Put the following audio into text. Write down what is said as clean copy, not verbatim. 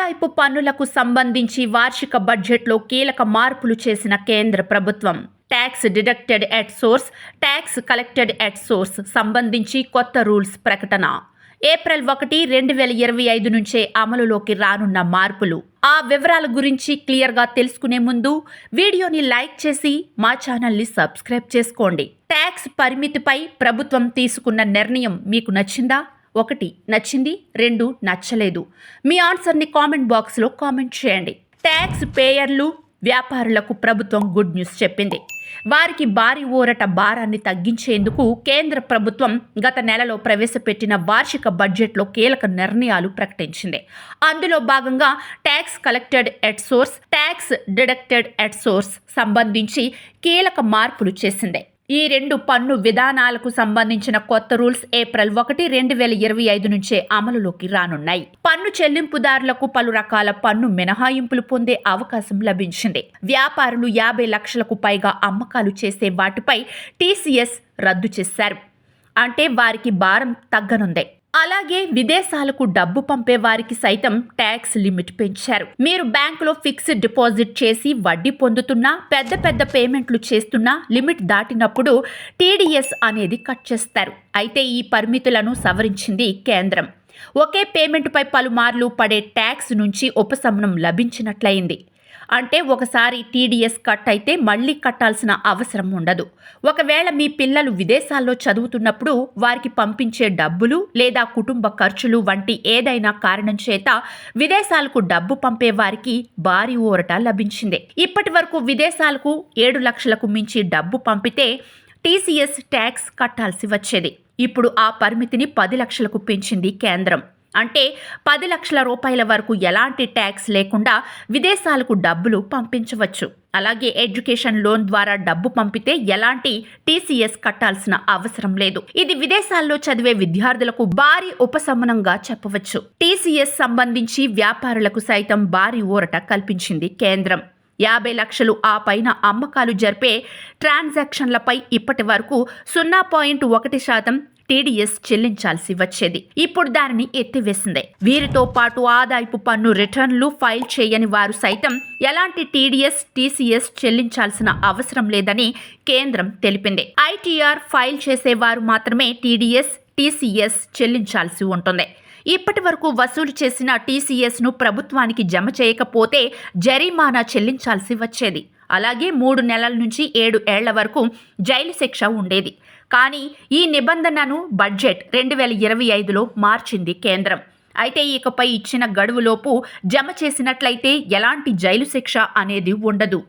ఆదాయపు పన్నులకు సంబంధించి వార్షిక బడ్జెట్లో కీలక మార్పులు చేసిన కేంద్ర ప్రభుత్వం. Tax deducted at source, tax collected at source సంబంధించి కొత్త రూల్స్ ప్రకటన. ఏప్రిల్ 1, 2025 నుంచే అమలులోకి రానున్న మార్పులు. ఆ వివరాల గురించి క్లియర్గా తెలుసుకునే ముందు వీడియోని లైక్ చేసి మా ఛానల్ని సబ్స్క్రైబ్ చేసుకోండి. ట్యాక్స్ పరిమితిపై ప్రభుత్వం తీసుకున్న నిర్ణయం మీకు నచ్చిందా? 1 నచ్చింది, 2 నచ్చలేదు. మీ ఆన్సర్ని కామెంట్ బాక్స్లో కామెంట్ చేయండి. ట్యాక్స్ పేయర్లు, వ్యాపారులకు ప్రభుత్వం గుడ్ న్యూస్ చెప్పింది. వారికి భారీ ఊరట భారాన్ని తగ్గించేందుకు కేంద్ర ప్రభుత్వం గత నెలలో ప్రవేశపెట్టిన వార్షిక బడ్జెట్లో కీలక నిర్ణయాలు ప్రకటించింది. అందులో భాగంగా tax collected at source, tax deducted at source సంబంధించి కీలక మార్పులు చేసింది. ఈ 2 పన్ను విధానాలకు సంబంధించిన కొత్త రూల్స్ ఏప్రిల్ 1, 2025 నుంచే అమలులోకి రానున్నాయి. పన్ను చెల్లింపుదారులకు పలు రకాల పన్ను మినహాయింపులు పొందే అవకాశం లభించింది. వ్యాపారులు 50 లక్షలకు పైగా అమ్మకాలు చేసే వాటిపై TCS రద్దు చేశారు. అంటే వారికి భారం తగ్గనుంది. అలాగే విదేశాలకు డబ్బు పంపే వారికి సైతం ట్యాక్స్ లిమిట్ పెంచారు. మీరు బ్యాంకులో ఫిక్స్డ్ డిపాజిట్ చేసి వడ్డీ పొందుతున్నా, పెద్ద పేమెంట్లు చేస్తున్నా లిమిట్ దాటినప్పుడు TDS అనేది కట్ చేస్తారు. అయితే ఈ పరిమితులను సవరించింది కేంద్రం. ఒకే పేమెంట్పై పలుమార్లు పడే ట్యాక్స్ నుంచి ఉపశమనం లభించినట్లయింది. అంటే ఒకసారి TDS కట్ అయితే మళ్లీ కట్టాల్సిన అవసరం ఉండదు. ఒకవేళ మీ పిల్లలు విదేశాల్లో చదువుతున్నప్పుడు వారికి పంపించే డబ్బులు లేదా కుటుంబ ఖర్చులు వంటి ఏదైనా కారణం చేత విదేశాలకు డబ్బు పంపే వారికి భారీ ఊరట లభించింది. ఇప్పటి వరకు విదేశాలకు 7 లక్షలకు మించి డబ్బు పంపితే TCS ట్యాక్స్ కట్టాల్సి వచ్చేది. ఇప్పుడు ఆ పరిమితిని 10 లక్షలకు పెంచింది కేంద్రం. అంటే 10 లక్షల రూపాయల వరకు ఎలాంటి ట్యాక్స్ లేకుండా విదేశాలకు డబ్బులు పంపించవచ్చు. అలాగే ఎడ్యుకేషన్ లోన్ ద్వారా డబ్బు పంపితే ఎలాంటి TCS కట్టాల్సిన అవసరం లేదు. ఇది విదేశాల్లో చదివే విద్యార్థులకు భారీ ఉపశమనంగా చెప్పవచ్చు. TCS సంబంధించి వ్యాపారులకు సైతం భారీ ఊరట కల్పించింది కేంద్రం. 50 లక్షలు ఆ పైన అమ్మకాలు జరిపే ట్రాన్సాక్షన్లపై ఇప్పటి వరకు 0.1% TDS చెల్లించాల్సి వచ్చేది. ఇప్పుడు దానిని ఎత్తివేసింది. వీరితో పాటు ఆదాయపు పన్ను రిటర్న్లు ఫైల్ చేయని వారు సైతం ఎలాంటి TCS చెల్లించాల్సిన అవసరం లేదని కేంద్రం తెలిపింది. ITR ఫైల్ చేసేవారు మాత్రమే TCS చెల్లించాల్సి ఉంటుంది. ఇప్పటి వరకు వసూలు చేసిన TCSను ప్రభుత్వానికి జమ చేయకపోతే జరిమానా చెల్లించాల్సి వచ్చేది. అలాగే 3 నెలల నుంచి 7 ఏళ్ల వరకు జైలు శిక్ష ఉండేది. కానీ ఈ నిబంధనను బడ్జెట్ 2025లో మార్చింది కేంద్రం. అయితే ఇకపై ఇచ్చిన గడువులోపు జమ చేసినట్లయితే ఎలాంటి జైలు శిక్ష అనేది ఉండదు.